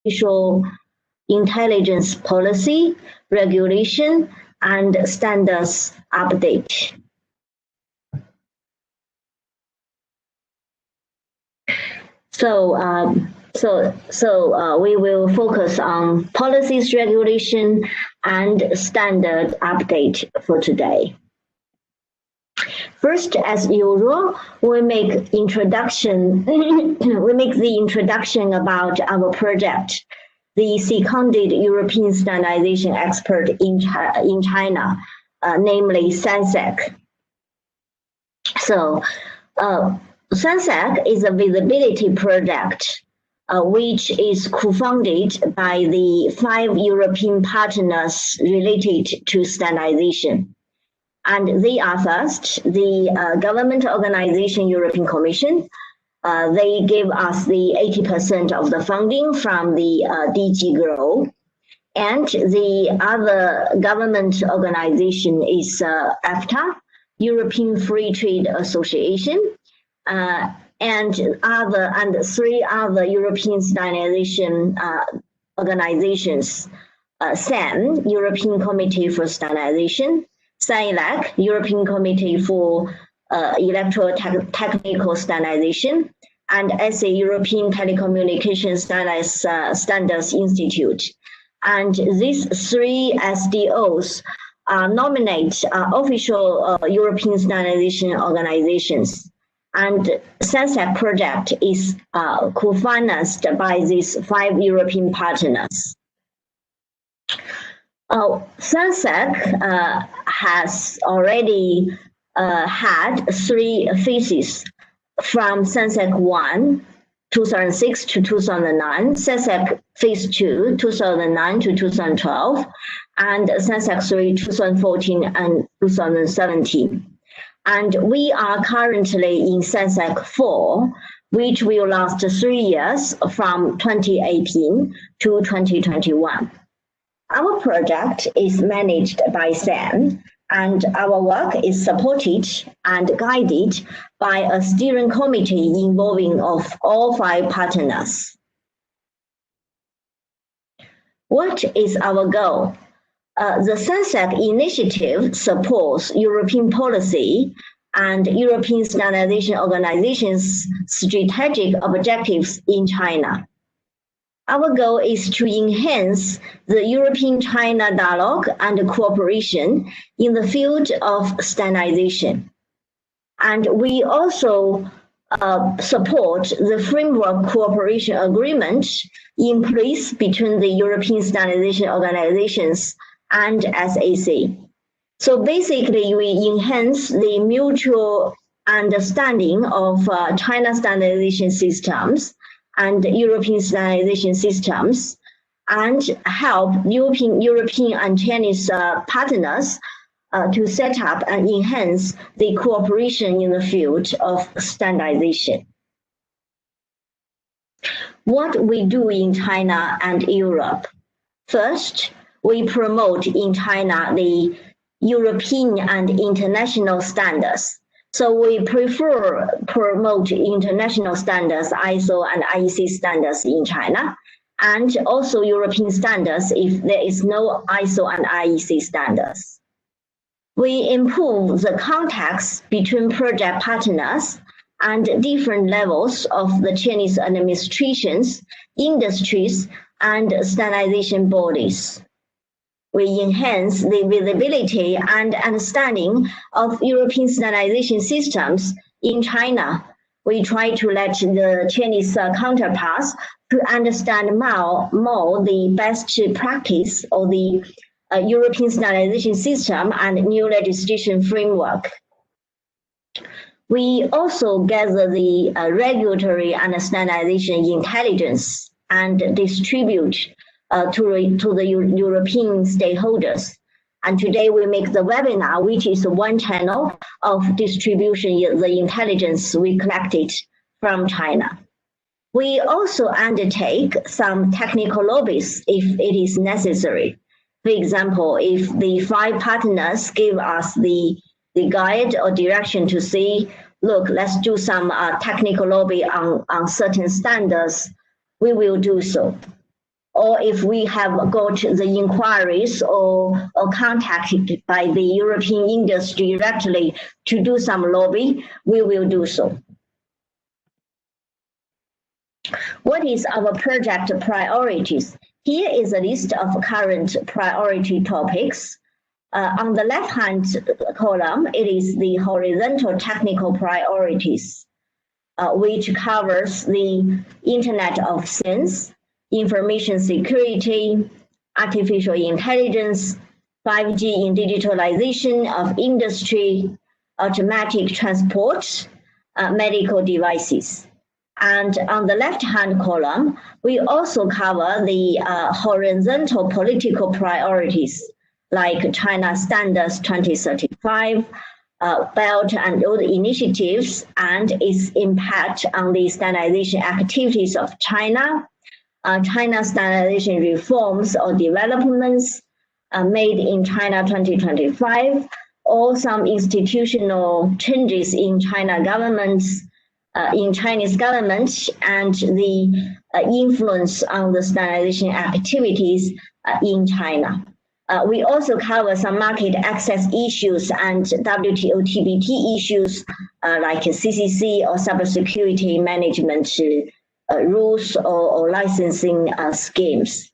artificial intelligence policy, regulation, and standards update. We will focus on policies, regulation, and standard update for today. First, as usual, we make introduction. We make the introduction about our project, the seconded European standardization expert in China, namely SANSAC. So, SANSAC is a visibility project which is co-funded by the 5 European partners related to standardization. And they are first, the government organization European Commission. They give us the 80% of the funding from the DG GROW. And the other government organization is EFTA, European Free Trade Association, and 3 other European standardization organizations, SAM, European Committee for Standardization, SAILAC, European Committee for Electrotechnical Standardization, and ESA, European Telecommunications Standards Institute. And these 3 SDOs nominate official European standardization organizations. And SANSAC project is co-financed by these 5 European partners. SANSAC has already had 3 phases from SANSAC 1, 2006 to 2009, SANSAC phase 2, 2009 to 2012, and SANSAC 3, 2014 and 2017. And we are currently in SANSAC 4, which will last 3 years from 2018 to 2021. Our project is managed by SAM, and our work is supported and guided by a steering committee involving of all 5 partners. What is our goal? The SANSAC initiative supports European policy and European standardization organizations' strategic objectives in China. Our goal is to enhance the European-China dialogue and cooperation in the field of standardization. And we also support the framework cooperation agreement in place between the European standardization organizations and SAC. So basically, we enhance the mutual understanding of China standardization systems and European standardization systems, and help European and Chinese partners to set up and enhance the cooperation in the field of standardization. What we do in China and Europe. First, we promote in China the European and international standards. So we promote international standards, ISO and IEC standards in China, and also European standards if there is no ISO and IEC standards. We improve the contacts between project partners and different levels of the Chinese administrations, industries, and standardization bodies. We enhance the visibility and understanding of European standardization systems in China. We try to let the Chinese counterparts to understand more the best practice of the European standardization system and new legislation framework. We also gather the regulatory and standardization intelligence and distribute to the European stakeholders. And today we make the webinar, which is one channel of distribution, the intelligence we collected from China. We also undertake some technical lobbies if it is necessary. For example, if the 5 partners give us the guide or direction to say, look, let's do some technical lobby on certain standards, we will do so. or if we have got the inquiries or contacted by the European industry directly to do some lobby, we will do so. What is our project priorities? Here is a list of current priority topics. On the left-hand column, it is the horizontal technical priorities, which covers the Internet of Things, information security, artificial intelligence, 5G in digitalization of industry, automatic transport, medical devices. And on the left-hand column, we also cover the horizontal political priorities, like China Standards 2035, Belt and Road initiatives and its impact on the standardization activities of China, China standardization reforms or developments made in China 2025, or some institutional changes in China governments, in Chinese government, and the influence on the standardization activities in China. We also cover some market access issues and WTO TBT issues like CCC or cybersecurity management rules or licensing schemes.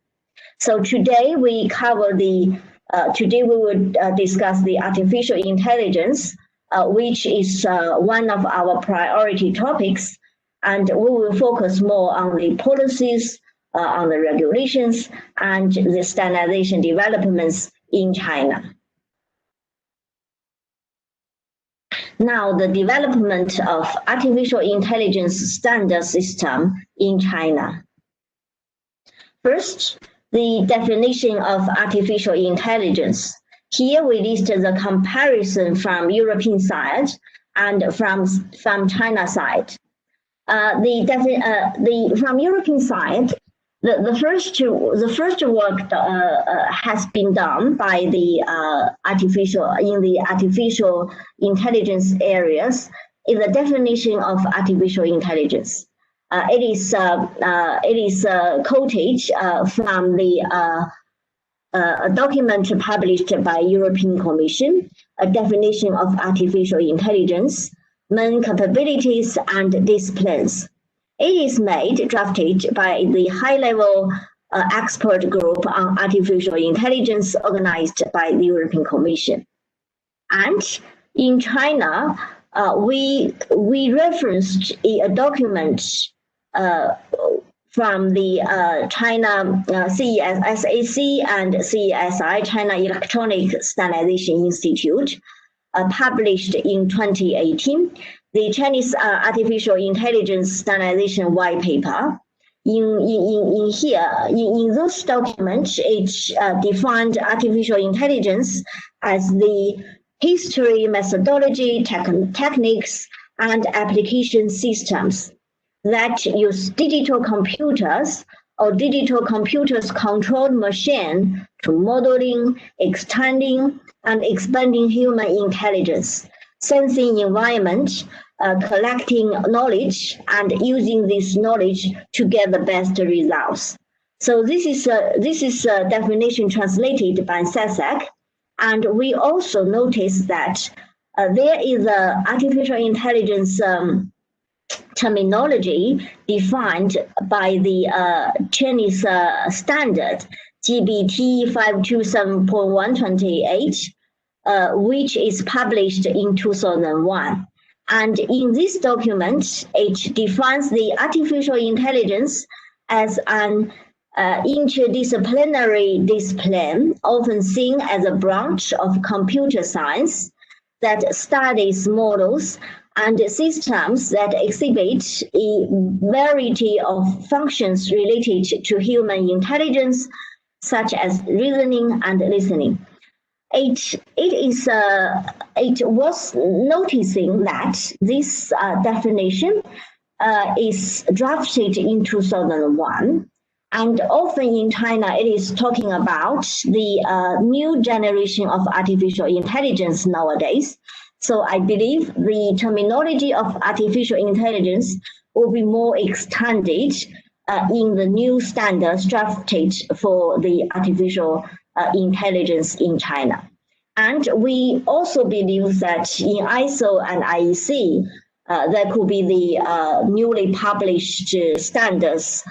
So today we cover today we will discuss the artificial intelligence, which is one of our priority topics, and we will focus more on the policies, on the regulations, and the standardization developments in China. Now, the development of artificial intelligence standard system in China. First, the definition of artificial intelligence. Here we list the comparison from European side and from China side. From European side, the first work has been done by the artificial intelligence areas is the definition of artificial intelligence. It is quoted from a document published by European Commission, a definition of artificial intelligence, main capabilities and disciplines. It is drafted by the high-level expert group on artificial intelligence organized by the European Commission. And in China, we referenced a document from the China SAC and CESI, China Electronic Standardization Institute, published in 2018. The Chinese Artificial Intelligence Standardization White Paper. In those documents, it defined artificial intelligence as the history, methodology, techniques, and application systems that use digital computers or digital computers controlled machine to modeling, extending, and expanding human intelligence, sensing environment, collecting knowledge, and using this knowledge to get the best results. So this is a definition translated by SASAC, and we also notice that there is a artificial intelligence terminology defined by the Chinese standard GBT 527.128, which is published in 2001. And in this document, it defines the artificial intelligence as an interdisciplinary discipline, often seen as a branch of computer science that studies models and systems that exhibit a variety of functions related to human intelligence, such as reasoning and listening. It was noticing that this definition is drafted in 2001, and often in China it is talking about the new generation of artificial intelligence nowadays. So I believe the terminology of artificial intelligence will be more extended in the new standards drafted for the artificial intelligence in China. And we also believe that in ISO and IEC, there could be the newly published standards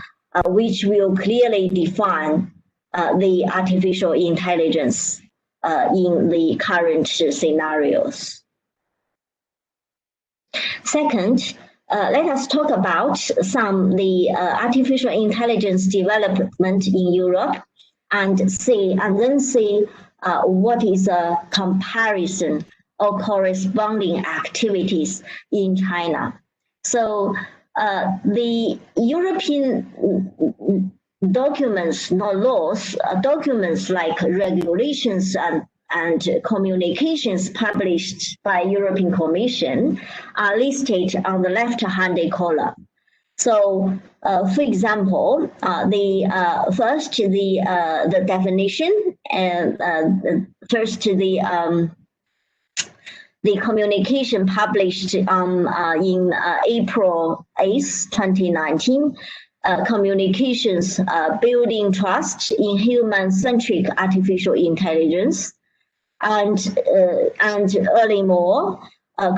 which will clearly define the artificial intelligence in the current scenarios. Second, let us talk about the artificial intelligence development in Europe and then see what is a comparison or corresponding activities in China. So the European documents, not laws, documents like regulations and communications published by European Commission are listed on the left-hand column. So, for example, the definition, and first the communication published in April 8th, 2019, communications building trust in human-centric artificial intelligence, and early more,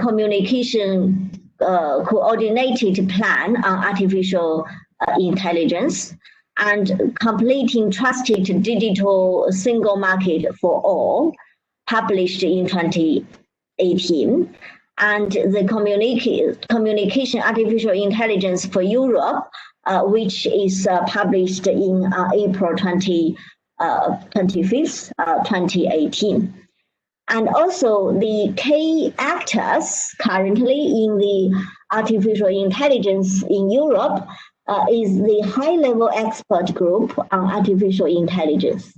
communication coordinated plan on artificial intelligence, and completing trusted digital single market for all, published in 2018, and the communication artificial intelligence for Europe, which is published in April 25th, 2018. And also the key actors currently in the artificial intelligence in Europe is the high-level expert group on artificial intelligence.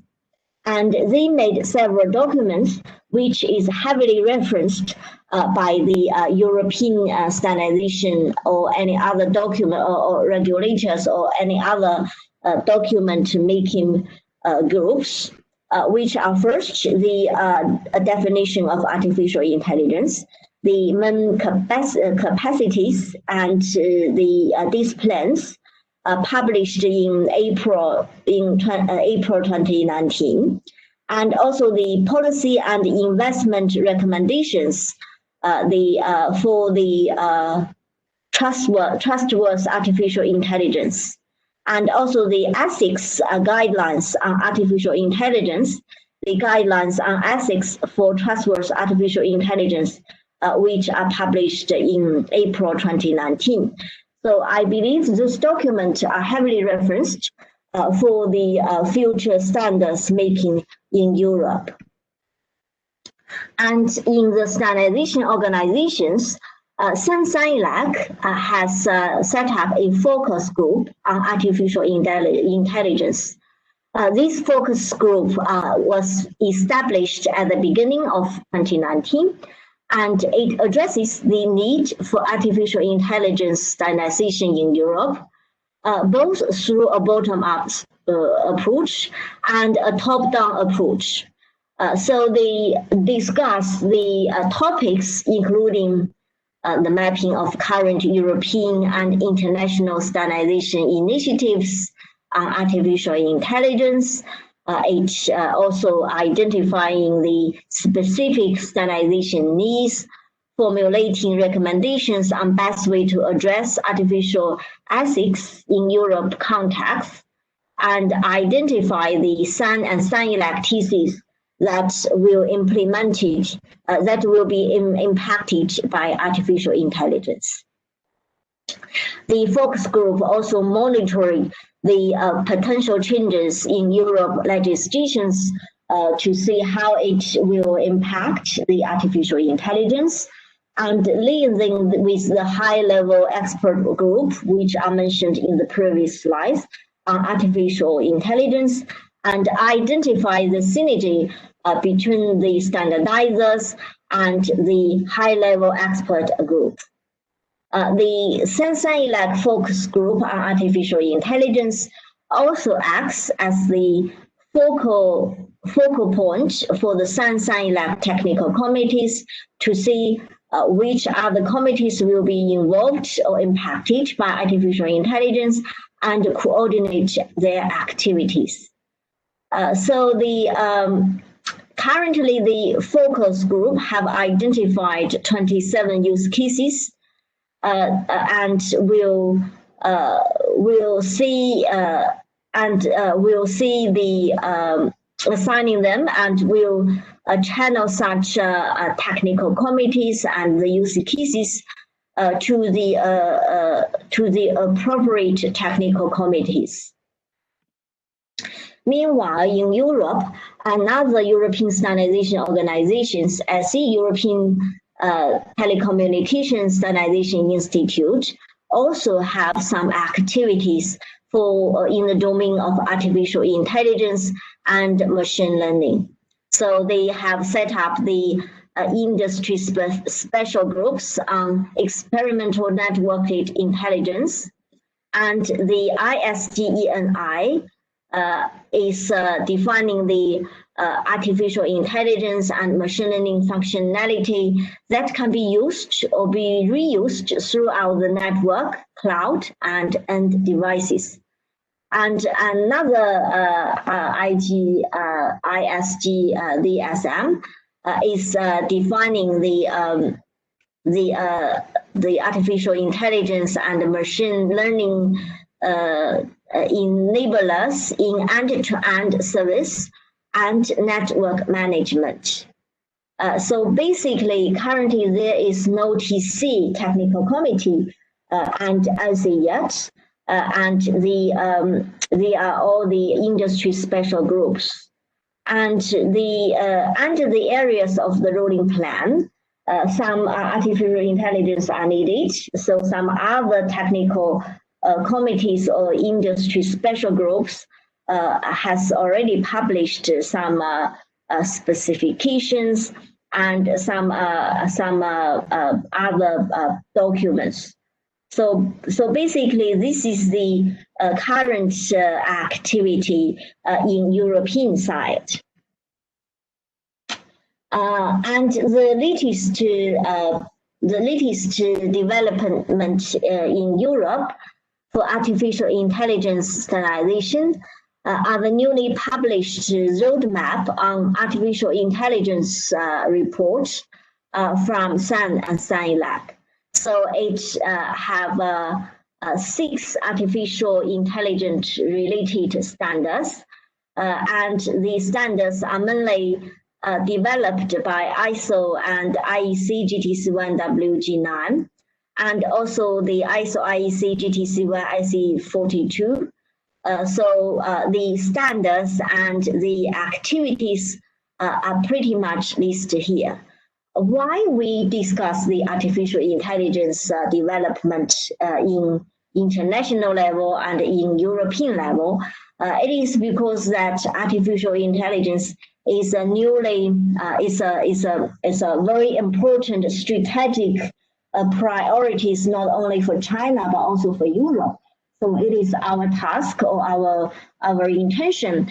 And they made several documents which is heavily referenced by the European standardization or any other document or regulators or any other document making groups, which are first the definition of artificial intelligence, the main capacities and the disciplines published in April 2019, and also the policy and investment recommendations for the trustworthy artificial intelligence, and also the ethics guidelines on artificial intelligence, the guidelines on ethics for trustworthy artificial intelligence, which are published in April 2019. So I believe these documents are heavily referenced for the future standards making in Europe. And in the standardization organizations, SANSANELAC has set up a focus group on artificial intelligence. This focus group was established at the beginning of 2019, and it addresses the need for artificial intelligence standardization in Europe, both through a bottom-up approach and a top-down approach. So they discuss the topics including the mapping of current European and international standardization initiatives on artificial intelligence, also identifying the specific standardization needs, formulating recommendations on best way to address artificial ethics in Europe context, and identify the SAN and SANELAC theses that will that will be impacted by artificial intelligence. The focus group also monitoring the potential changes in Europe legislations to see how it will impact the artificial intelligence, and liaising with the high-level expert group, which are mentioned in the previous slides, on artificial intelligence, and identify the synergy between the standardizers and the high-level expert group. The SANSANELAC focus group on artificial intelligence also acts as the focal point for the SANSANELAC technical committees to see which other committees will be involved or impacted by artificial intelligence, and coordinate their activities. Currently, the focus group have identified 27 use cases, and we'll see the assigning them, and we'll channel such technical committees and the use cases to the appropriate technical committees. Meanwhile, in Europe, another European standardization organizations, as the European Telecommunications Standardization Institute, also have some activities for in the domain of artificial intelligence and machine learning. So they have set up the industry special groups on experimental networked intelligence, and the ISDENI is defining the artificial intelligence and machine learning functionality that can be used or be reused throughout the network, cloud, and end devices. And another ISG-DSM is defining the artificial intelligence and machine learning enablers in end-to-end service and network management. So basically, currently there is no TC technical committee and as yet, and they are all the industry special groups. And under the areas of the rolling plan, some artificial intelligence are needed. So some other technical committees or industry special groups has already published some specifications and some other documents. So basically, this is the current activity in European side. And the latest development in Europe for artificial intelligence standardization are the newly published roadmap on artificial intelligence report from SAN and SciLab. So it have 6 artificial intelligence related standards, and the standards are mainly developed by ISO and IEC GTC1WG9, and also the ISO IEC GTC1 IC42. So the standards and the activities are pretty much listed here. Why we discuss the artificial intelligence development in international level and in European level, it is because that artificial intelligence is a newly is a very important strategic priorities not only for China but also for Europe. So it is our task or our intention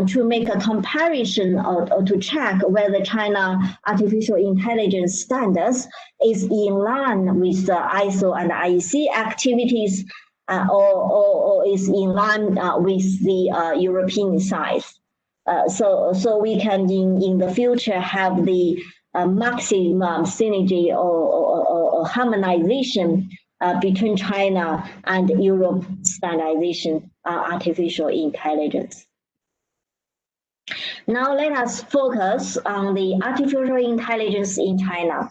to make a comparison or to check whether China artificial intelligence standards is in line with the ISO and IEC activities or is in line with the European size. So we can in the future have the maximum synergy or harmonization between China and Europe standardization artificial intelligence. Now let us focus on the artificial intelligence in China.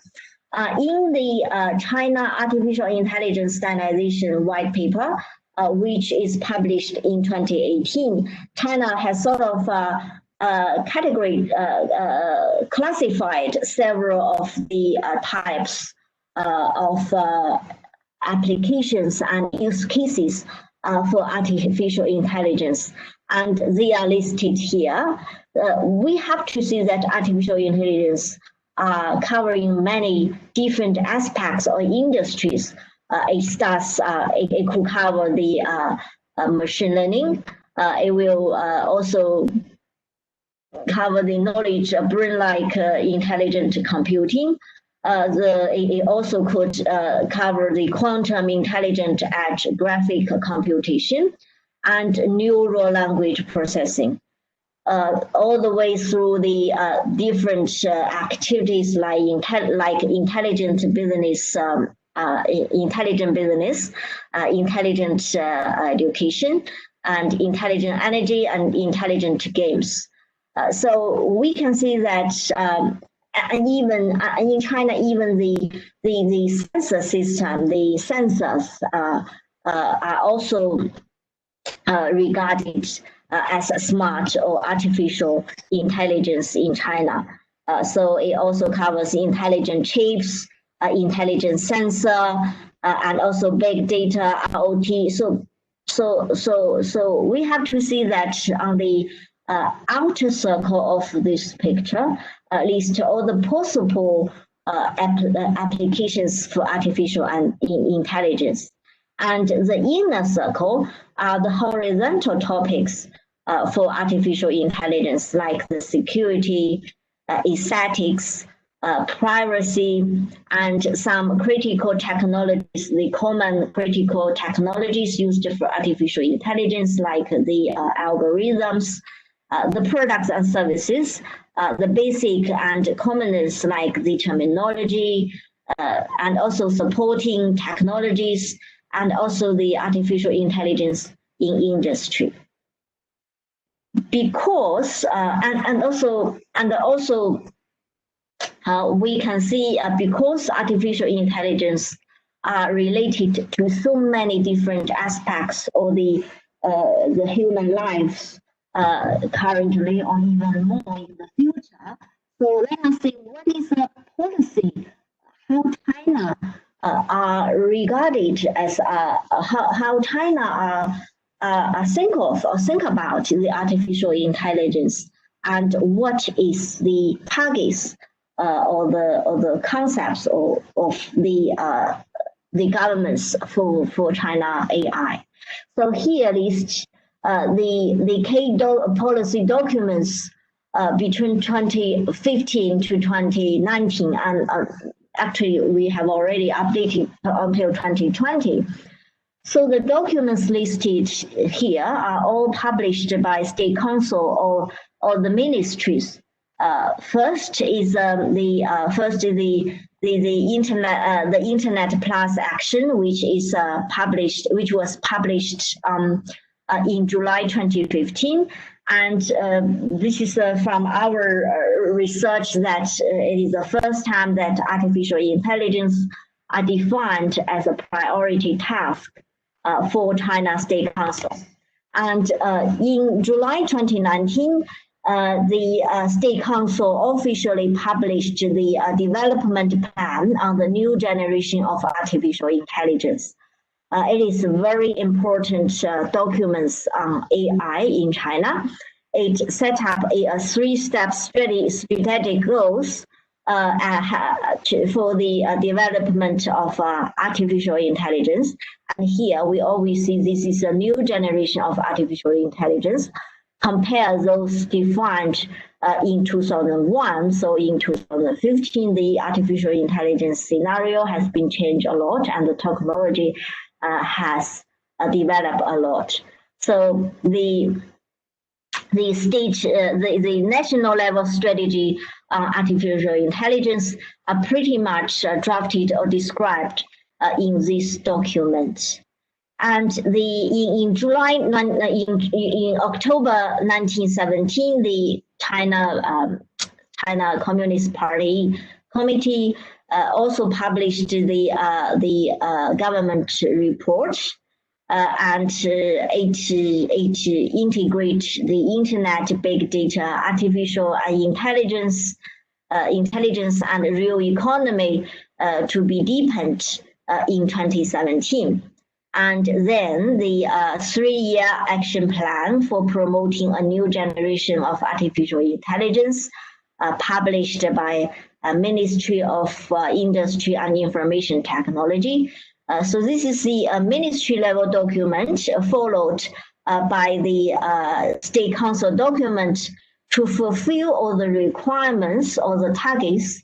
In the China Artificial Intelligence Standardization White Paper, which is published in 2018, China has sort of classified several of the types of applications and use cases for artificial intelligence, and they are listed here. We have to see that artificial intelligence are covering many different aspects or industries. It could cover the machine learning. It will also cover the knowledge of brain-like intelligent computing, It also could cover the quantum intelligent edge graphic computation and neural language processing, all the way through the different activities like intelligent business, intelligent education, and intelligent energy and intelligent games. So we can see that and even in China, even the sensor system, the sensors are also regarded as smart or artificial intelligence in China. So it also covers intelligent chips, intelligent sensor, and also big data, IoT. So we have to see that on the outer circle of this picture, list all the possible applications for artificial intelligence. And the inner circle are the horizontal topics for artificial intelligence, like the security, aesthetics, privacy, and some critical technologies, the common critical technologies used for artificial intelligence, like the algorithms, the products and services, the basic and commoners like the terminology, and also supporting technologies, and also the artificial intelligence in industry. Because and also we can see because artificial intelligence are related to so many different aspects of the human lives currently, or even more in the future. So let us see what is the policy, how China are regarded as how China think of or think about the artificial intelligence, and what is the targets or the concepts of the governments for China AI. So here is the key policy documents between 2015 to 2019, and actually we have already updated until 2020. So the documents listed here are all published by State Council or the ministries. First is the Internet Plus Action, which was published in July 2015, and this is from our research that it is the first time that artificial intelligence are defined as a priority task for China State Council. And in July 2019, the State Council officially published the development plan on the new generation of artificial intelligence. It is very important documents on AI in China. It set up a three-step strategic goals for the development of artificial intelligence. And here we always see this is a new generation of artificial intelligence. Compare those defined in 2001. So in 2015, the artificial intelligence scenario has been changed a lot, and the technology has developed a lot. So the national level strategy on artificial intelligence are pretty much drafted or described in this document. And in October 1917, the China Communist Party Committee also published the government report, and it integrates the internet, big data, artificial intelligence, and real economy to be deepened in 2017. And then the 3-year action plan for promoting a new generation of artificial intelligence published by Ministry of Industry and Information Technology. So this is the ministry level document followed by the State Council document to fulfill all the requirements or the targets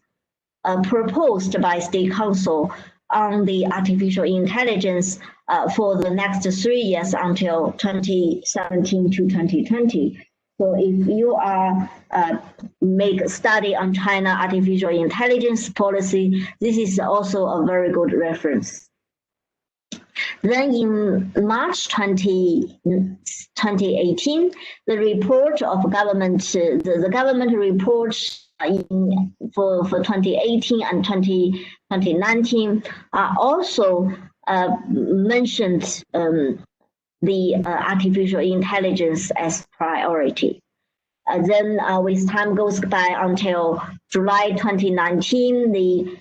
proposed by State Council on the artificial intelligence for the next 3 years until 2017 to 2020. So if you are make a study on China artificial intelligence policy, this is also a very good reference. Then in March 2018, the report of government, the government report for 2018 and 2019 also mentioned the artificial intelligence as priority. Then with time goes by until July 2019,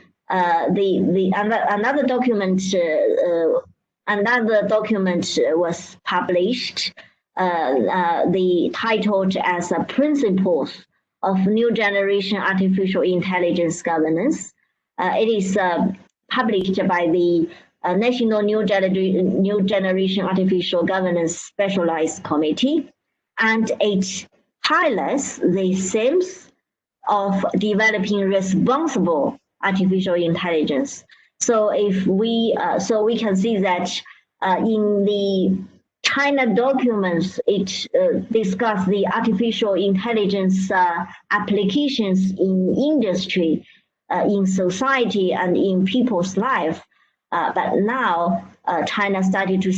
another document was published, the titled as Principles of New Generation Artificial Intelligence Governance. It is published by the National New Generation Artificial Governance Specialized Committee, and it highlights the themes of developing responsible artificial intelligence. So if we can see that in the China documents, it discussed the artificial intelligence applications in industry, in society, and in people's life. But now China started to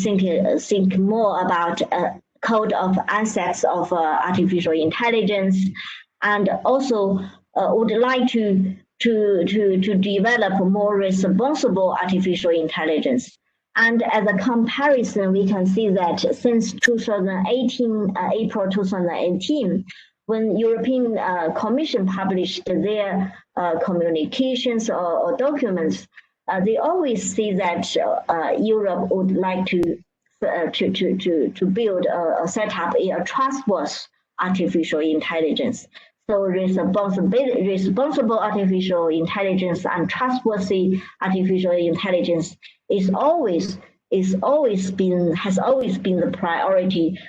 think more about code of ethics of artificial intelligence, and also would like to develop more responsible artificial intelligence. And as a comparison, we can see that since 2018, April 2018, when European Commission published their communications or documents, they always see that Europe would like to build or set up a trustworthy artificial intelligence. So responsible artificial intelligence and trustworthy artificial intelligence has always been the priority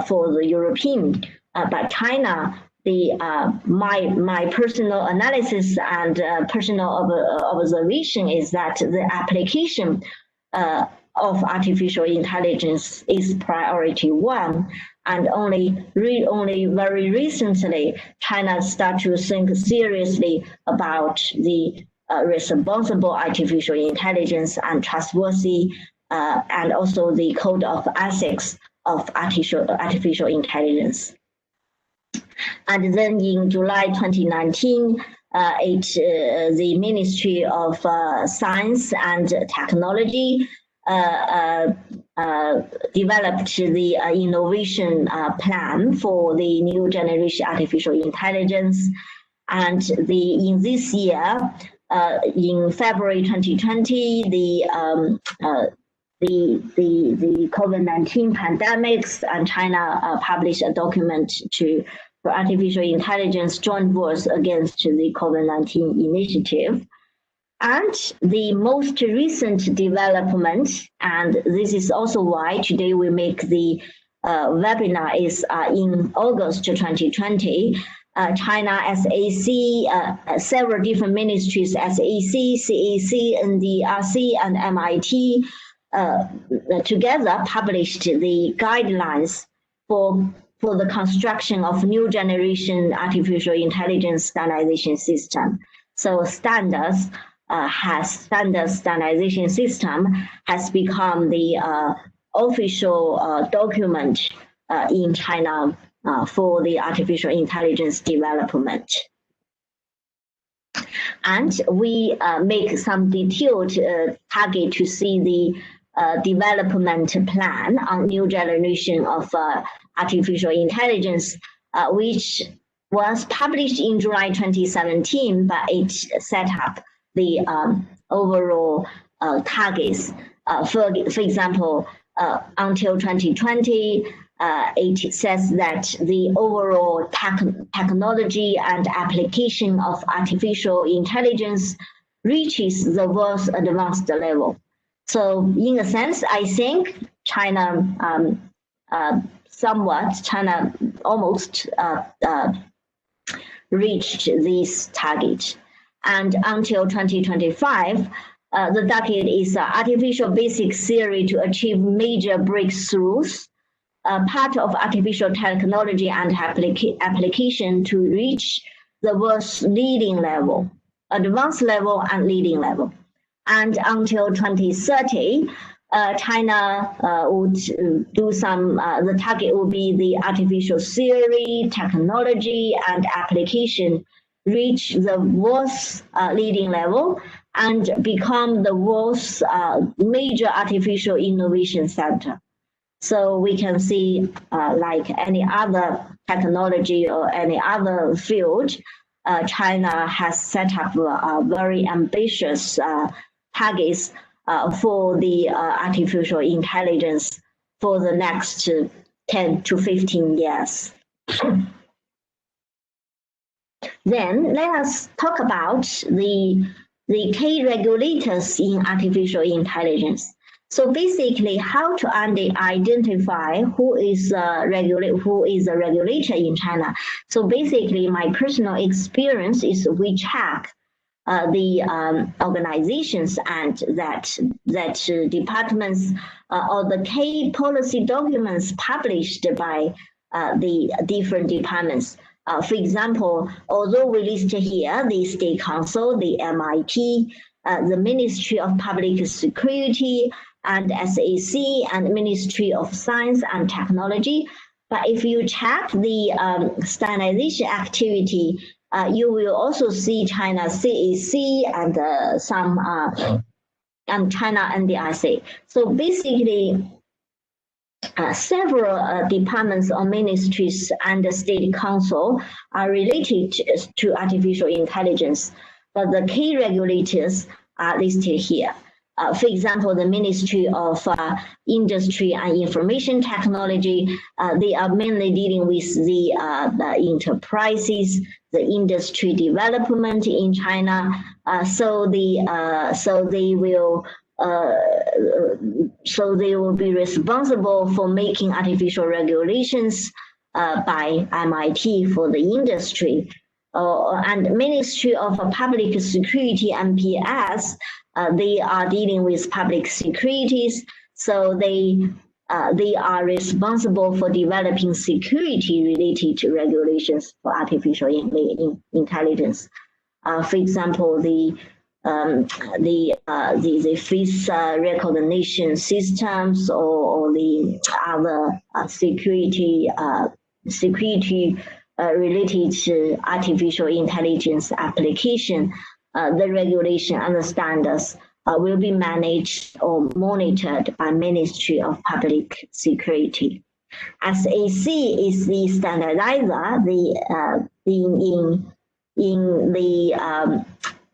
for the European. But China, my personal analysis and personal observation is that the application of artificial intelligence is priority one, and only very recently China started to think seriously about the responsible artificial intelligence and trustworthy, and also the code of ethics of artificial intelligence. And then in July 2019, the Ministry of Science and Technology developed the innovation plan for the new generation artificial intelligence. And in this year, in February 2020, the COVID-19 pandemics, and China published a document for artificial intelligence joint force against the COVID-19 initiative. And the most recent development, and this is also why today we make the webinar, is in August 2020, China SAC, several different ministries, SAC, CAC, NDRC, and MIT, together published the guidelines for the construction of new generation artificial intelligence standardization system. So standardization system has become the official document in China for the artificial intelligence development. And we make some detailed target to see the development plan on new generation of artificial intelligence, which was published in July 2017, but it set up the overall targets. For example, until 2020, it says that the overall technology and application of artificial intelligence reaches the world's advanced level. So in a sense, I think China almost reached this target. And until 2025, the target is artificial basic theory to achieve major breakthroughs, part of artificial technology and application to reach the world's leading level, advanced level and leading level. And until 2030, China would do some, the target will be the artificial theory, technology, and application reach the world's leading level and become the world's major artificial innovation center. So we can see, like any other technology or any other field, China has set up very ambitious targets for the artificial intelligence for the next 10 to 15 years. Then let us talk about the key regulators in artificial intelligence. So basically, how to identify who is a regulator in China. So basically, my personal experience is we check the organizations and that departments or the key policy documents published by the different departments. For example, although we list here the State Council, the MIT, the Ministry of Public Security, and SAC, and Ministry of Science and Technology, but if you check the standardization activity, you will also see China CAC and some and China NDRC. So basically, several departments or ministries and the State Council are related to artificial intelligence, but the key regulators are listed here. For example, the Ministry of Industry and Information Technology, they are mainly dealing with the enterprises, the industry development in China. So they will be responsible for making artificial regulations by MIT for the industry. And Ministry of Public Security, MPS, they are dealing with public securities, so they are responsible for developing security-related regulations for artificial intelligence. For example, the face recognition systems or the other security related to artificial intelligence application. The regulation and the standards will be managed or monitored by Ministry of Public Security. SAC is the standardizer,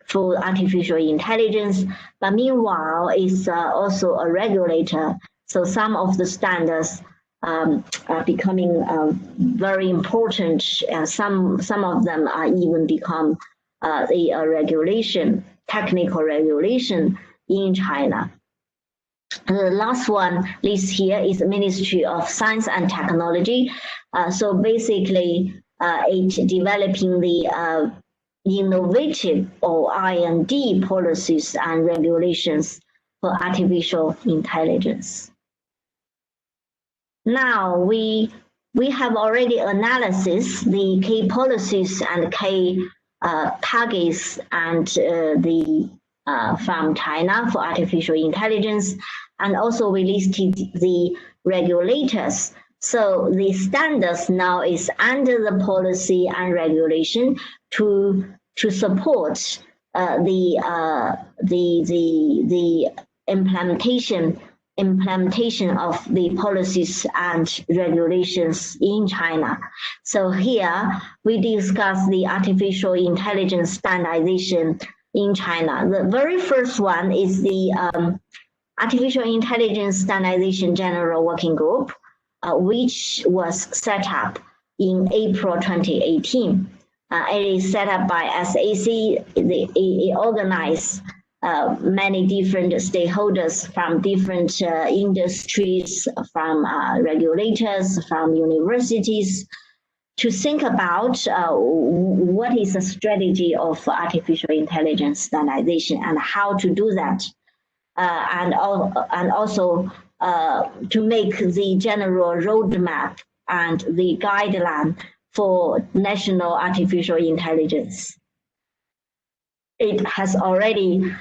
for artificial intelligence, but meanwhile is also a regulator. So some of the standards are becoming very important, and some of them are even become a regulation, technical regulation in China. The last one listed here is the Ministry of Science and Technology. So basically, it's developing the innovative or R&D policies and regulations for artificial intelligence. Now we have already analyzed the key policies and key targets and from China for artificial intelligence, and also we listed the regulators. So the standards now is under the policy and regulation to support the implementation of the policies and regulations in China. So here we discuss the artificial intelligence standardization in China. The very first one is the Artificial Intelligence Standardization General Working Group, which was set up in April 2018. It is set up by SAC. It organized many different stakeholders from different industries, from regulators, from universities, to think about what is the strategy of artificial intelligence standardization and how to do that, and also to make the general roadmap and the guideline for national artificial intelligence. It has already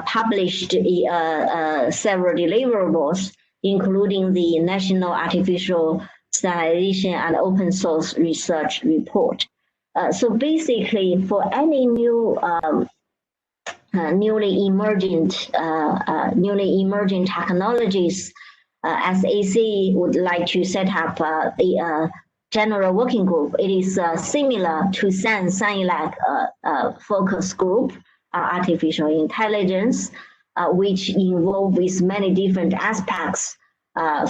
published several deliverables, including the National Artificial Standardization and Open Source Research Report. So basically, for any newly emerging technologies, SAC would like to set up a general working group. It is similar to SANILAC focus group, artificial intelligence, which involve with many different aspects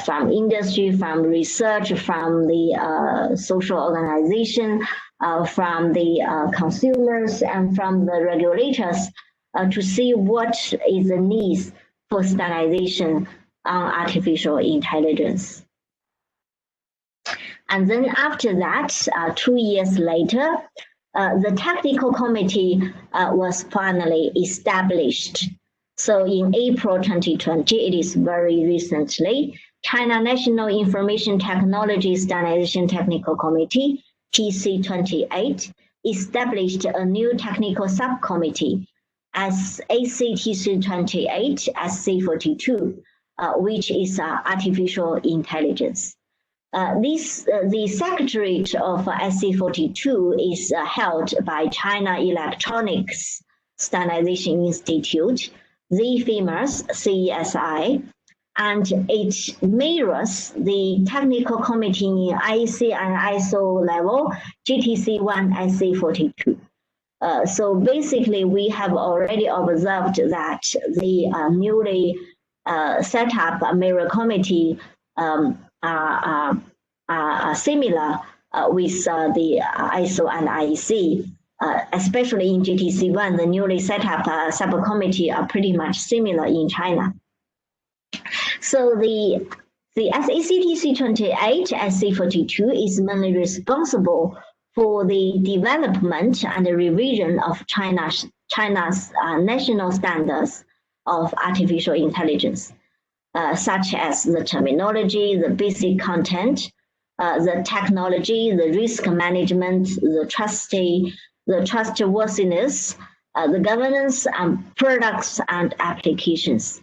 from industry, from research, from the social organization, from the consumers, and from the regulators to see what is the needs for standardization on artificial intelligence. And then after that, 2 years later, the technical committee was finally established. So in April 2020, it is very recently, China National Information Technology Standardization Technical Committee, TC28, established a new technical subcommittee as ACTC28, SC42, which is artificial intelligence. The Secretariat of SC42 is held by China Electronics Standardization Institute, the famous CESI, and it mirrors the technical committee in IEC and ISO level, GTC1 SC42. So basically, we have already observed that the newly set up mirror committee are similar with the ISO and IEC, especially in GTC1, the newly set up subcommittee are pretty much similar in China. So the ACTC28 SC42 is mainly responsible for the development and the revision of China's national standards of artificial intelligence, such as the terminology, the basic content, the technology, the risk management, the trustworthiness, the governance, and products and applications.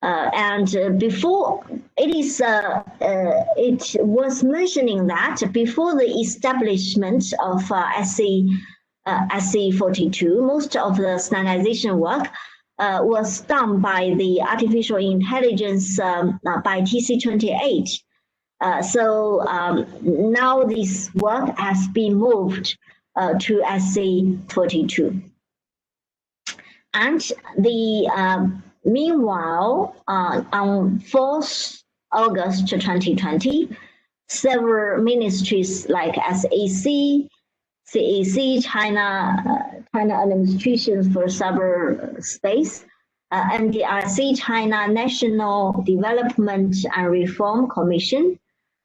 Before it was mentioning that before the establishment of SC42, most of the standardization work was done by the artificial intelligence by TC28. So now this work has been moved to SC42. And the meanwhile, on 4th August 2020, several ministries like SAC, CAC, China Administration for Cyberspace, NDRC, China National Development and Reform Commission,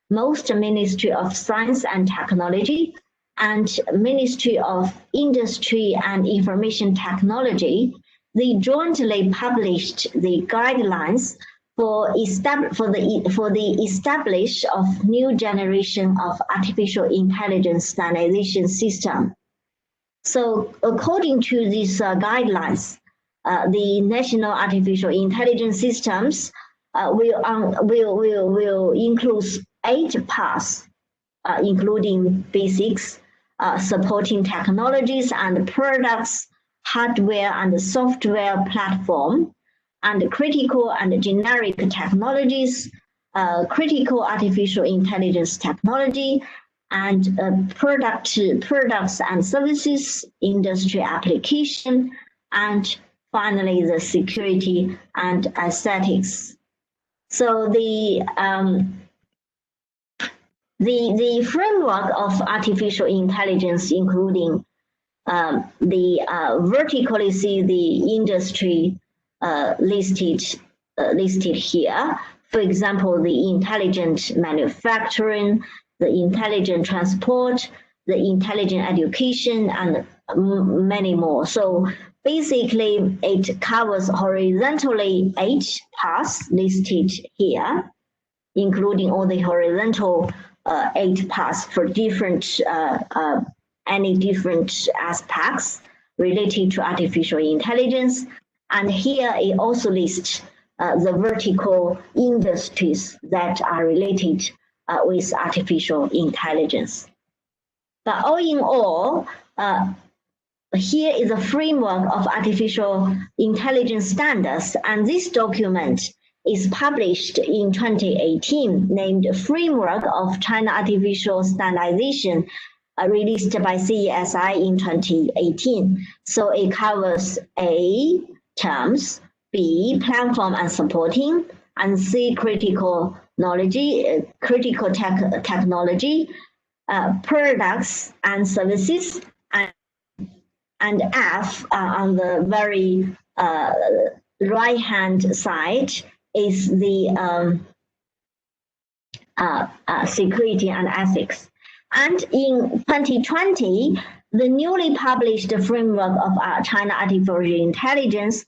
most Ministry of Science and Technology, and Ministry of Industry and Information Technology, they jointly published the guidelines for the establish of new generation of artificial intelligence standardization system. So according to these guidelines, the national artificial intelligence systems will include 8 parts, including basics, supporting technologies and products, hardware and software platform, and critical and generic technologies, critical artificial intelligence technology, and products and services, industry application, and finally the security and aesthetics. So the framework of artificial intelligence, including vertically see the industry listed here. For example, the intelligent manufacturing, the intelligent transport, the intelligent education, and many more. So basically, it covers horizontally 8 paths listed here, including all the horizontal 8 paths for different any different aspects related to artificial intelligence. And here it also lists the vertical industries that are related with artificial intelligence. But all in all, here is a framework of artificial intelligence standards, and this document is published in 2018, named Framework of China Artificial Standardization, released by CESI in 2018. So it covers A, terms, B, platform and supporting, and C, critical technology, products and services, and F on the very right-hand side is the security and ethics. And in 2020, the newly published framework of China Artificial Intelligence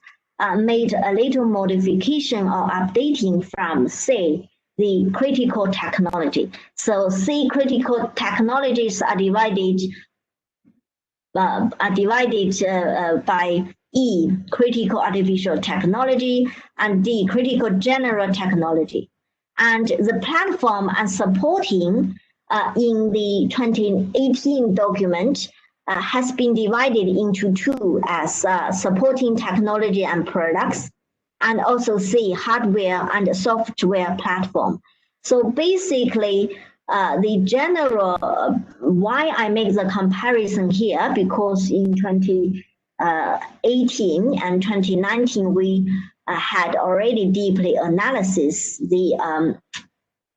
made a little modification or updating from C, the critical technology. So C, critical technologies are divided by E, critical artificial technology, and D, critical general technology. And the platform and supporting in the 2018 document has been divided into 2 as supporting technology and products, and also C, hardware and software platform. So basically, the general, why I make the comparison here, because in 2018 and 2019, we had already deeply analysis the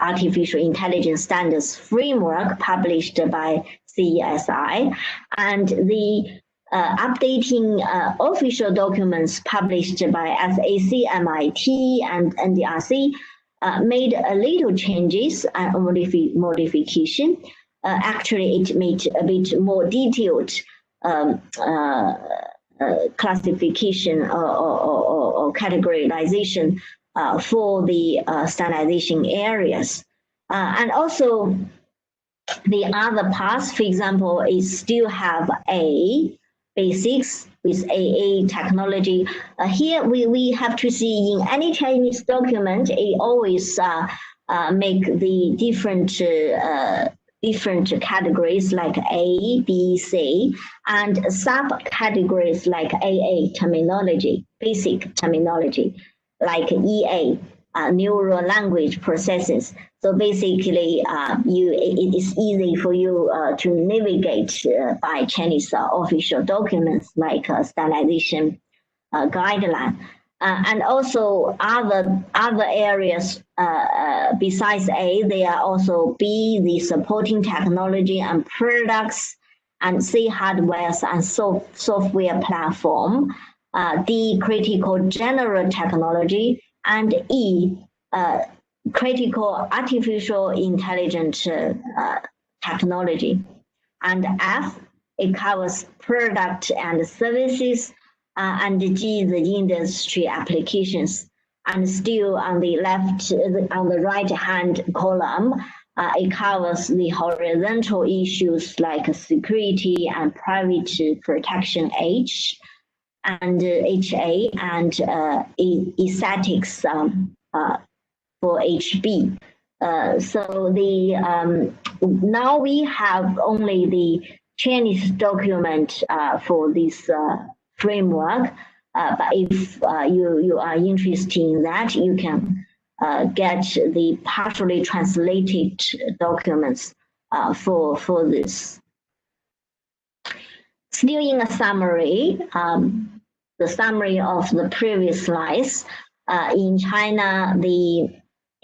artificial intelligence standards framework published by CESI, and the updating official documents published by SAC, MIT, and NDRC made a little changes and modification. Actually, it made a bit more detailed classification or categorization for the standardization areas. And also the other parts, for example, is still have A, basics with AA technology. Here we have to see in any Chinese document, it always make the different categories like A, B, C, and subcategories like AA terminology, basic terminology, like EA, neural language processes. So basically, it is easy for you to navigate by Chinese official documents like standardization guideline, and also other areas besides A. They are also B, the supporting technology and products, and C, hardware and software platform. D, critical general technology, and E, critical artificial intelligence technology. And F, it covers product and services, and G, the industry applications. And still on the left, on the right-hand column, it covers the horizontal issues like security and private protection H, and HA, and aesthetics for HB. So the now we have only the Chinese document for this framework. But if you are interested in that, you can get the partially translated documents for this. Still in a summary, the summary of the previous slides. In China, the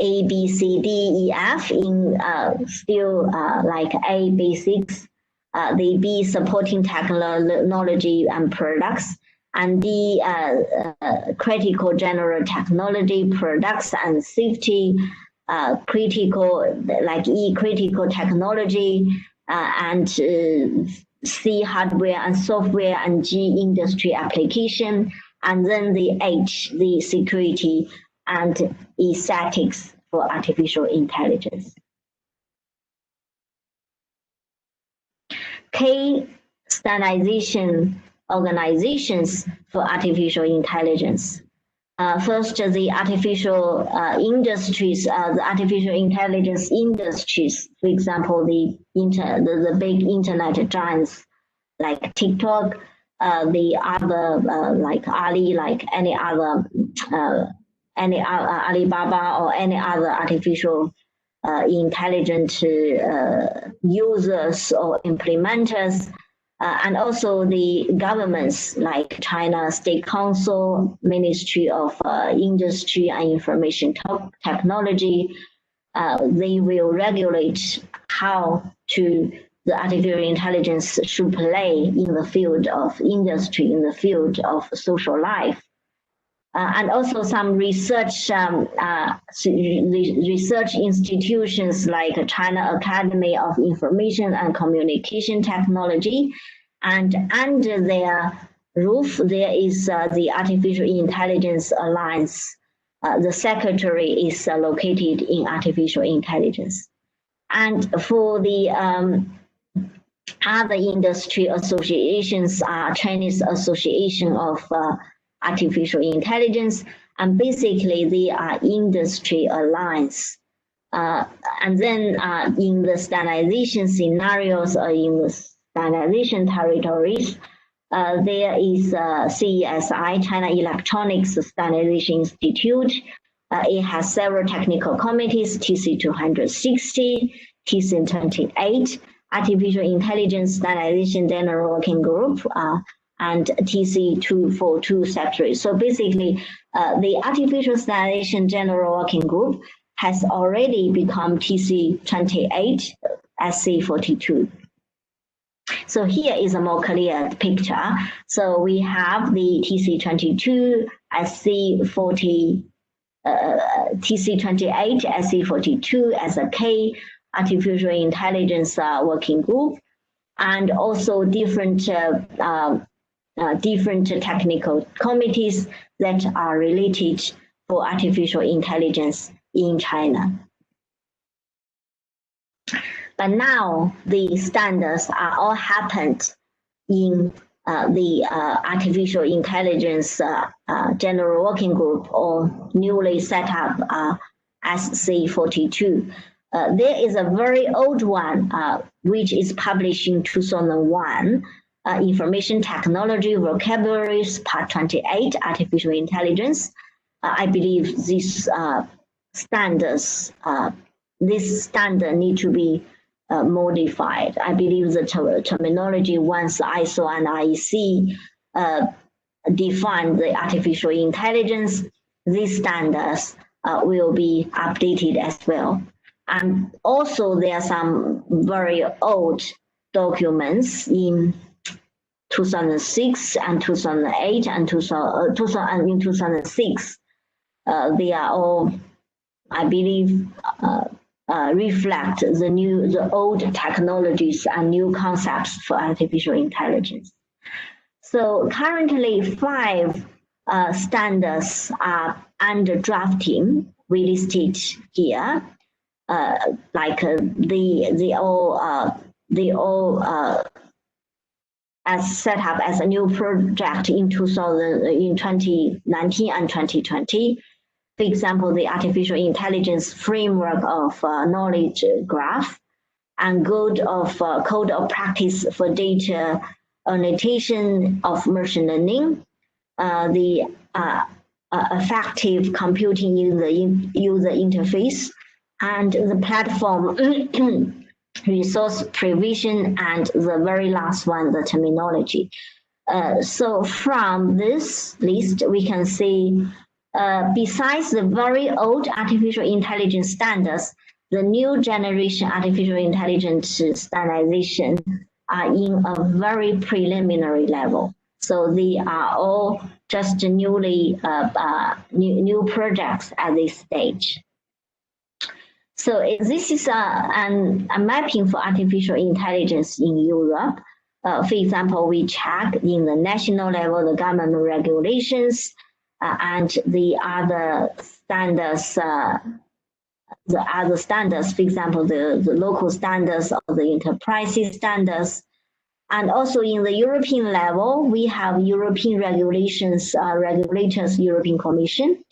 A, B, C, D, E, F in still like A, basics, the B, supporting technology and products, and D, critical general technology, products and safety, critical, like E, critical technology, and C, hardware and software, and G, industry application, and then the H, the security and aesthetics for artificial intelligence. K, standardization organizations for artificial intelligence. First, the artificial industries, the artificial intelligence industries, for example, the big internet giants like TikTok, the other like Ali, like any other Alibaba or any other artificial intelligent users or implementers. And also the governments like China State Council, Ministry of Industry and Information Technology, they will regulate how the artificial intelligence should play in the field of industry, in the field of social life. And also some research research institutions like China Academy of Information and Communication Technology, and under their roof there is the Artificial Intelligence Alliance. The secretary is located in artificial intelligence. And for the other industry associations are Chinese Association of Artificial Intelligence, and basically they are industry alliance. And then in the standardization scenarios or in the standardization territories, there is CESI, China Electronics Standardization Institute. It has several technical committees, TC260, TC28, Artificial Intelligence Standardization General Working Group, and TC242 Secretary. So basically, the Artificial Standardization General Working Group has already become TC28, SC42. So here is a more clear picture. So we have the TC22, SC40, TC28, SC42 as a K Artificial Intelligence Working Group, and also different technical committees that are related for artificial intelligence in China. But now the standards are all happened in the Artificial Intelligence General Working Group, or newly set up SC42. There is a very old one, which is published in 2001, Information Technology Vocabularies, Part 28, Artificial Intelligence. I believe these standards, this standard need to be modified. I believe the terminology, once ISO and IEC define the artificial intelligence, these standards will be updated as well. And also there are some very old documents in 2006 and 2008 and in 2006. They are all, I believe, reflect the old technologies and new concepts for artificial intelligence. So currently 5 standards are under drafting. We listed here, like they all as set up as a new project in 2019 and 2020. For example, the Artificial Intelligence Framework of Knowledge Graph, and Code of Practice for Data Annotation of Machine Learning, the Effective Computing User Interface, and the Platform Resource Provision, and the very last one, the terminology. So from this list, we can see besides the very old artificial intelligence standards, the new generation artificial intelligence standardization are in a very preliminary level. So they are all just newly new projects at this stage. So this is a mapping for artificial intelligence in Europe. For example, we check in the national level, the government regulations and the other standards, for example, the local standards or the enterprise standards. And also in the European level, we have European regulations, regulators, European Commission,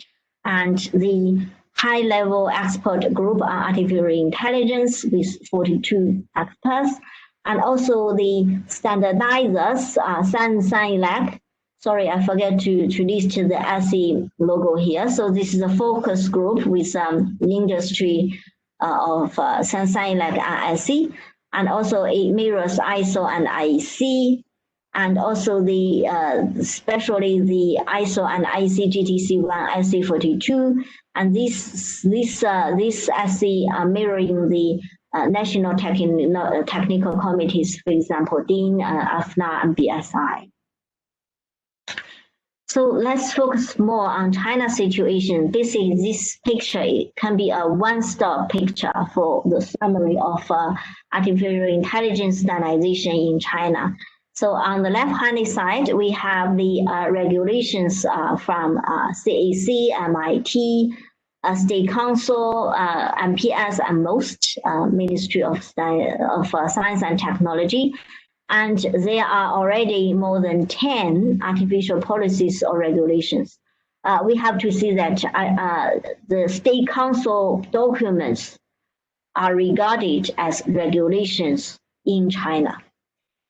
and the high-level expert group on artificial intelligence with 42 experts, and also the standardizers, SANSILAC. Sorry, I forget to list the SE logo here. So this is a focus group with industry of SANSILAC and SE, and also it mirrors ISO and IEC, and also the especially the ISO and IEC GTC1 SE42, and this SE are mirroring the national technical committees, for example, DIN, AFNA, and BSI. So let's focus more on China's situation. Basically, this picture can be a one-stop picture for the summary of artificial intelligence standardization in China. So on the left-hand side, we have the regulations from CAC, MIT, State Council, MPS, and most Ministry of Science and Technology. And there are already more than 10 artificial policies or regulations. We have to see that the State Council documents are regarded as regulations in China.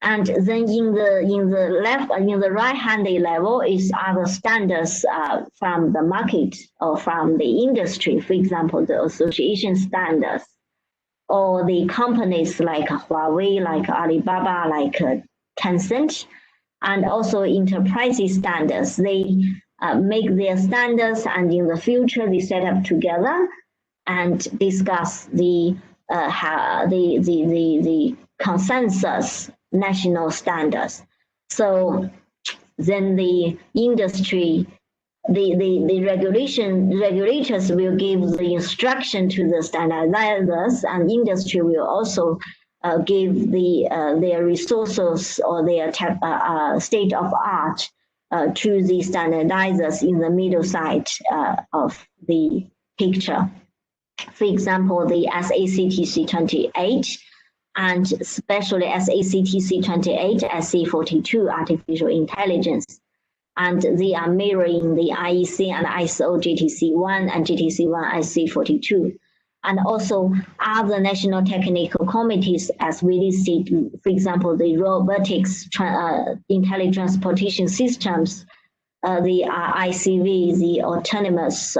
And then in the right-hand level is other standards from the market or from the industry, for example, the association standards, or the companies like Huawei, like Alibaba, like Tencent, and also enterprises standards. They make their standards, and in the future they set up together and discuss the consensus national standards. So then the industry, the regulators will give the instruction to the standardizers, and industry will also give their resources or their state of art to the standardizers in the middle side of the picture. For example, the SACTC 28, and especially SACTC 28, SE42, artificial intelligence. And they are mirroring the IEC and ISO GTC1 and GTC1 SE42. And also other national technical committees, as we listed, for example, the robotics, intelligent transportation systems, the ICV, the autonomous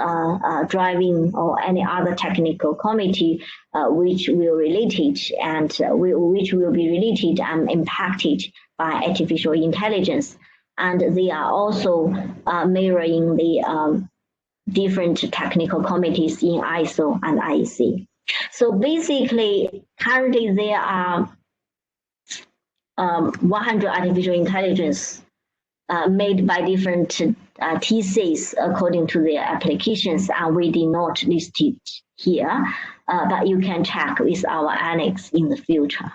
driving, or any other technical committee which will related and which will be related and impacted by artificial intelligence. And they are also mirroring the different technical committees in ISO and IEC. So basically, currently there are 100 artificial intelligence made by different TCs according to their applications, and we did not list it here, but you can check with our annex in the future.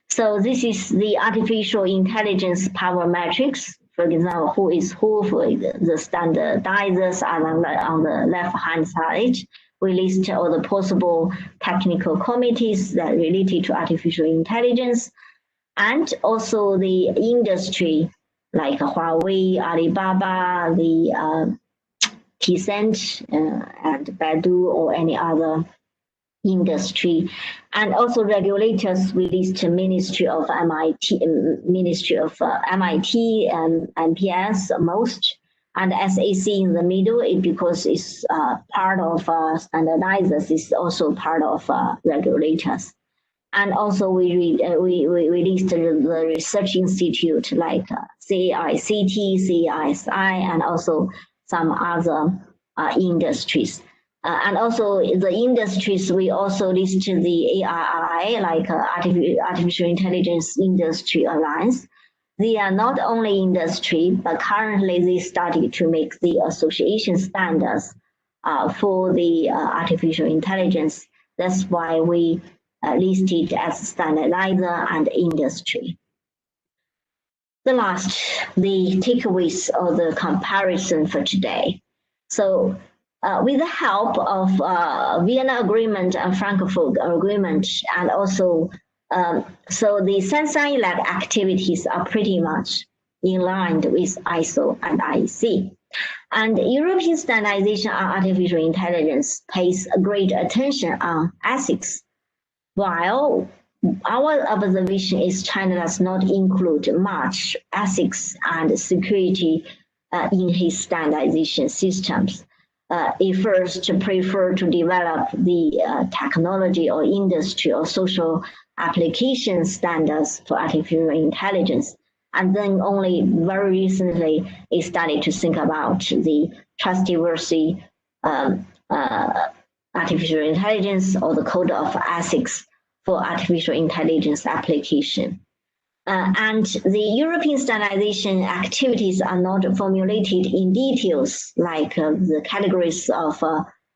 So this is the artificial intelligence power matrix. For example, who is who for the standardizers are on the left-hand side. We list all the possible technical committees that are related to artificial intelligence, and also the industry like Huawei, Alibaba, the Tencent, and Baidu, or any other industry. And also regulators, we list Ministry of MIT and MPS most, and SAC in the middle, because it's part of standardizers, is also part of regulators. And also we list the research institute like CAICT, CAISI, and also some other industries. And also the industries, we also list the ARI, like Artificial Intelligence Industry Alliance. They are not only industry, but currently they started to make the association standards for the artificial intelligence. That's why we list it as standardizer and industry. The last, the takeaways or the comparison for today. So with the help of Vienna Agreement and Frankfurt Agreement, and also so the Sensai-led activities are pretty much in line with ISO and IEC. And European standardization on artificial intelligence pays great attention on ethics, while our observation is China does not include much ethics and security in his standardization systems. It first prefer to develop the technology or industry or social application standards for artificial intelligence. And then only very recently, it started to think about the trustworthy artificial intelligence or the code of ethics for artificial intelligence application. And the European standardization activities are not formulated in details like the categories of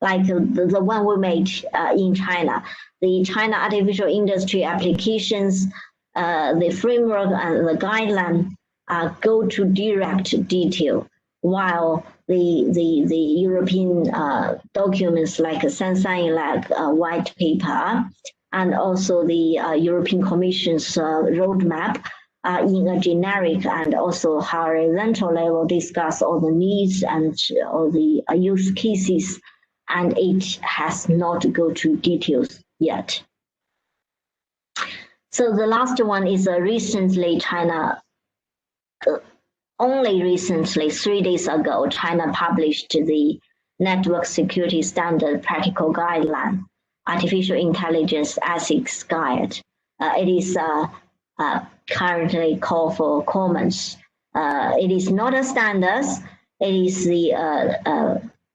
like the one we made in China. The China artificial industry applications, the framework and the guideline go to direct detail, while the European documents like Sensai, like white paper, and also the European Commission's roadmap in a generic and also horizontal level discuss all the needs and all the use cases, and it has not go to details yet. So the last one is recently China, only recently, 3 days ago, China published the Network Security Standard Practical Guideline, Artificial Intelligence Ethics Guide. It is currently called for comments. It is not a standard. It is the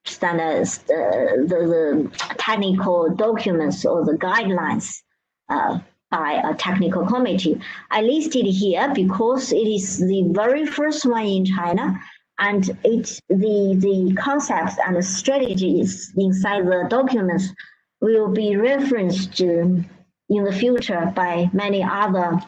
standards, the technical documents or the guidelines by a technical committee. I listed here because it is the very first one in China, and the concepts and the strategies inside the documents will be referenced in the future by many other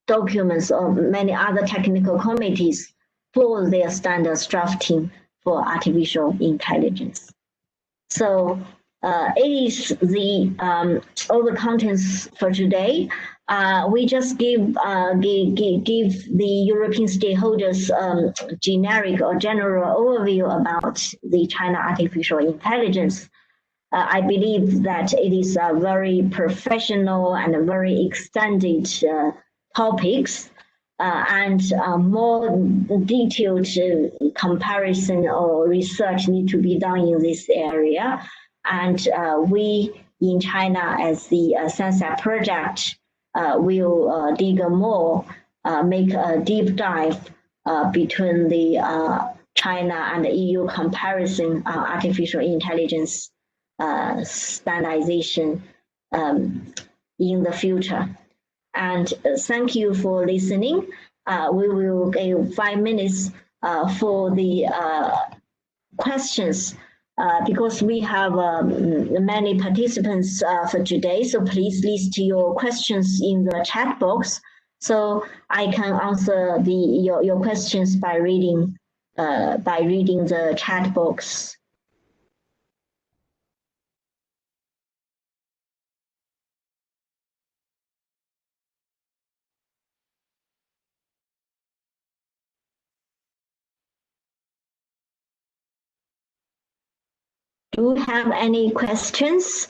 documents or many other technical committees for their standards drafting for artificial intelligence. So it is the all the contents for today. We just give the European stakeholders generic or general overview about the China artificial intelligence. I believe that it is a very professional and a very extended topics, and more detailed comparison or research need to be done in this area. And we in China, as the SenSat project, will dig more, make a deep dive between the China and the EU comparison on artificial intelligence standardization in the future. And thank you for listening. We will give 5 minutes for the questions because we have many participants for today. So please list your questions in the chat box so I can answer your questions by reading the chat box. Do you have any questions?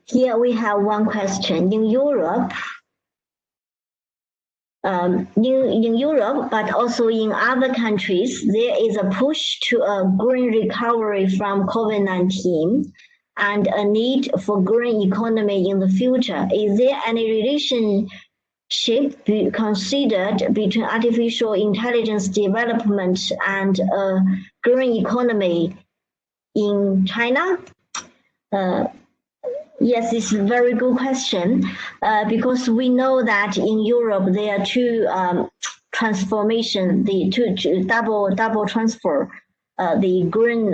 Here we have one question. In Europe, in Europe, but also in other countries, there is a push to a green recovery from COVID-19 and a need for green economy in the future. Is there any relationship considered between artificial intelligence development and a green economy in China? Yes, it's a very good question, because we know that in Europe there are two transformation, the two double transfer, the green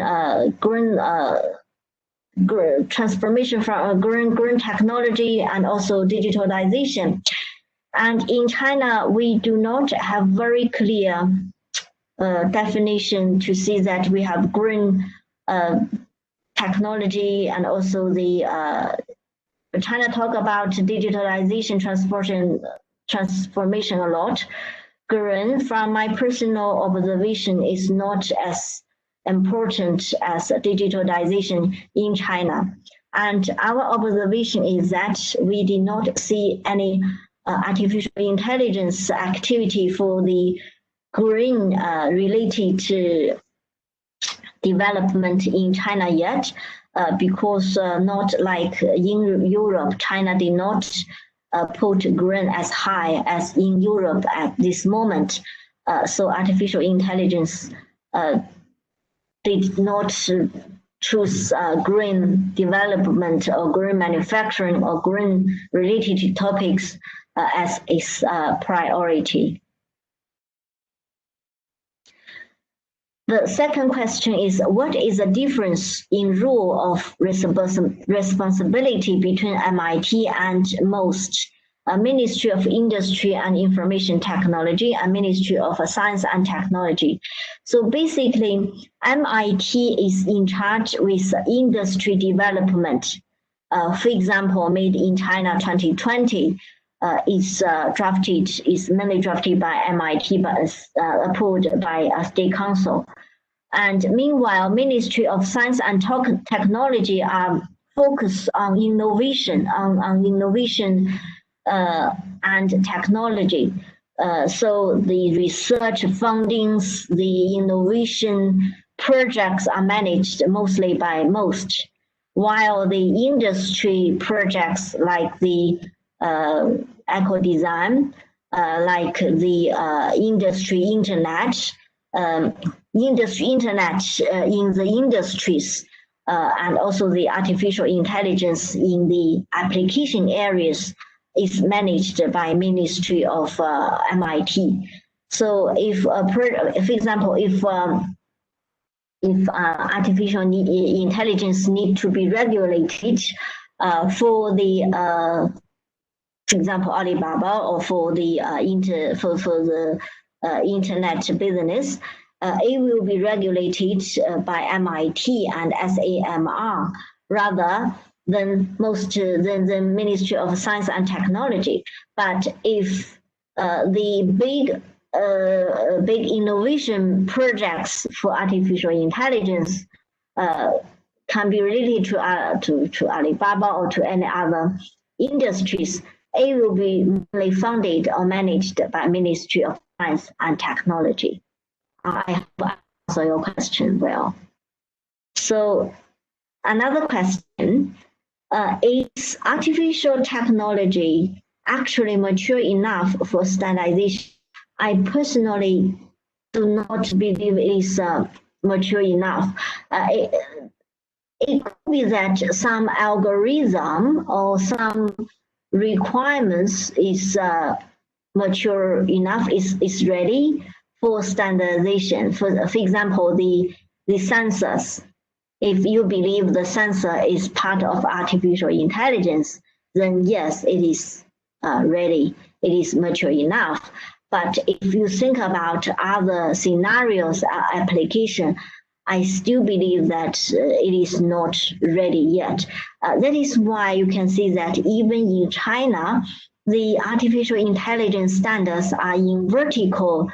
transformation from a green technology and also digitalization. And in China, we do not have very clear definition to see that we have green technology and also the China talk about digitalization transformation a lot. Green, from my personal observation, is not as important as digitalization in China. And our observation is that we did not see any artificial intelligence activity for the green related to development in China yet, because not like in Europe, China did not put green as high as in Europe at this moment. So artificial intelligence did not choose green development or green manufacturing or green related topics as its priority. The second question is, what is the difference in role of responsibility between MIT and MOST, Ministry of Industry and Information Technology, and Ministry of Science and Technology? So basically, MIT is in charge with industry development. For example, Made in China 2020 is mainly drafted by MIT, but is approved by a state council. And meanwhile, Ministry of Science and Technology are focused on innovation, on innovation and technology. So the research fundings, the innovation projects are managed mostly by MOST, while the industry projects like the eco-design, like the industry internet in the industries, and also the artificial intelligence in the application areas is managed by Ministry of MIT. So if, for example, if artificial intelligence need to be regulated for the for example, Alibaba, or for the internet business, it will be regulated by MIT and SAMR rather than the Ministry of Science and Technology. But if the big innovation projects for artificial intelligence can be related to Alibaba or to any other industries, it will be mainly funded or managed by Ministry of Science and Technology. I hope I answered your question well. So another question, is artificial technology actually mature enough for standardization? I personally do not believe it is mature enough. It could be that some algorithm or some requirements is mature enough, is ready for standardization. For example, the sensors. If you believe the sensor is part of artificial intelligence, then yes, it is ready. It is mature enough. But if you think about other scenarios, application, I still believe that it is not ready yet. That is why you can see that even in China, the artificial intelligence standards are in vertical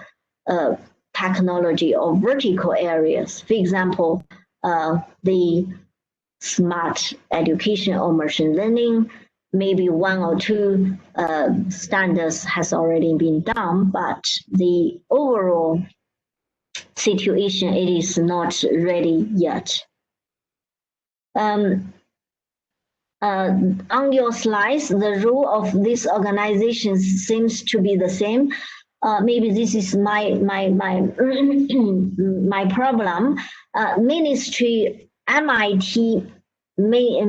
technology or vertical areas. For example, the smart education or machine learning. Maybe 1 or 2 standards has already been done, but the overall situation, it is not ready yet. On your slides, the role of these organizations seems to be the same. Maybe this is my my problem. Ministry MIT may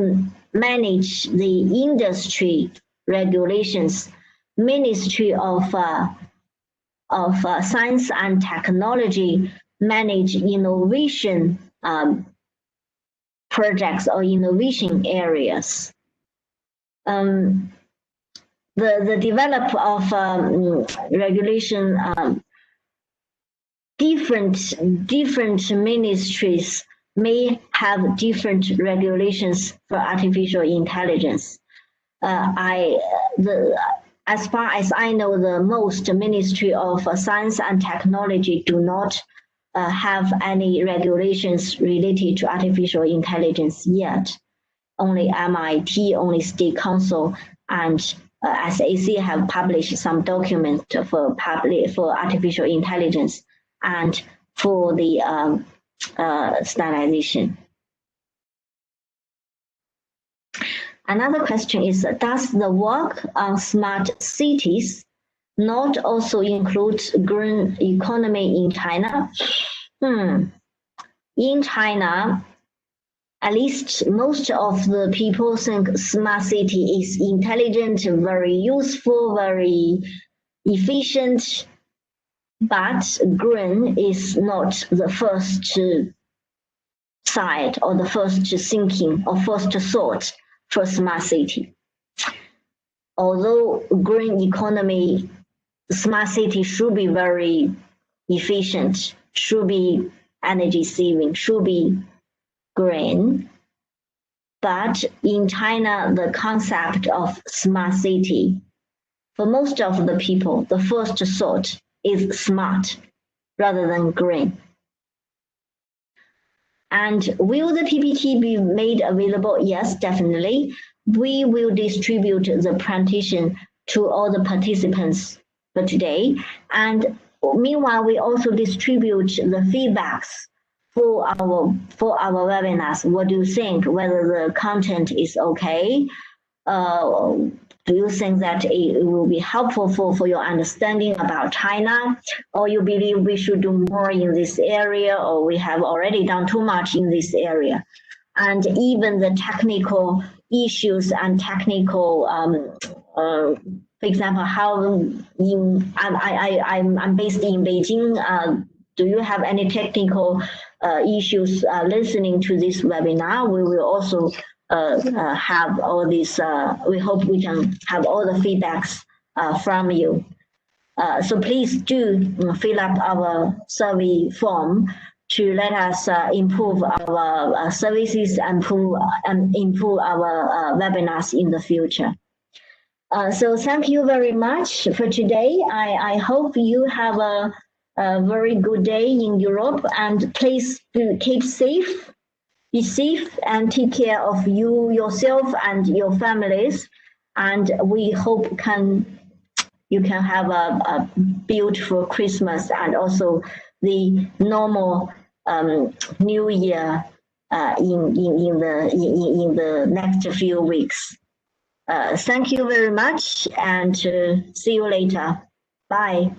manage the industry regulations. Ministry of Science and Technology manage innovation projects or innovation areas. The develop of regulation, different ministries may have different regulations for artificial intelligence. As far as I know, the most Ministry of Science and Technology do not have any regulations related to artificial intelligence yet. Only MIT, only State Council, and SAC have published some document for artificial intelligence and for the standardization. Another question is, does the work on smart cities not also include green economy in China? In China, at least most of the people think smart city is intelligent, very useful, very efficient, but green is not the first side or the first thinking or first thought for smart city. Although green economy, smart city should be very efficient, should be energy saving, should be green. But in China, the concept of smart city, for most of the people, the first thought is smart rather than green. And will the PPT be made available? Yes, definitely. We will distribute the presentation to all the participants for today. And meanwhile, we also distribute the feedbacks for our webinars. What do you think? Whether the content is okay? Do you think that it will be helpful for your understanding about China? Or you believe we should do more in this area, or we have already done too much in this area? And even the technical issues and technical, for example, how I'm based in Beijing. Do you have any technical issues listening to this webinar? We will also have all these, we hope we can have all the feedbacks from you. So please do fill up our survey form to let us improve our services and improve our webinars in the future. So thank you very much for today. I hope you have a very good day in Europe, and please do keep safe. Be safe and take care of yourself and your families. And we hope you can have a beautiful Christmas and also the normal New Year in the next few weeks. Thank you very much, and see you later. Bye.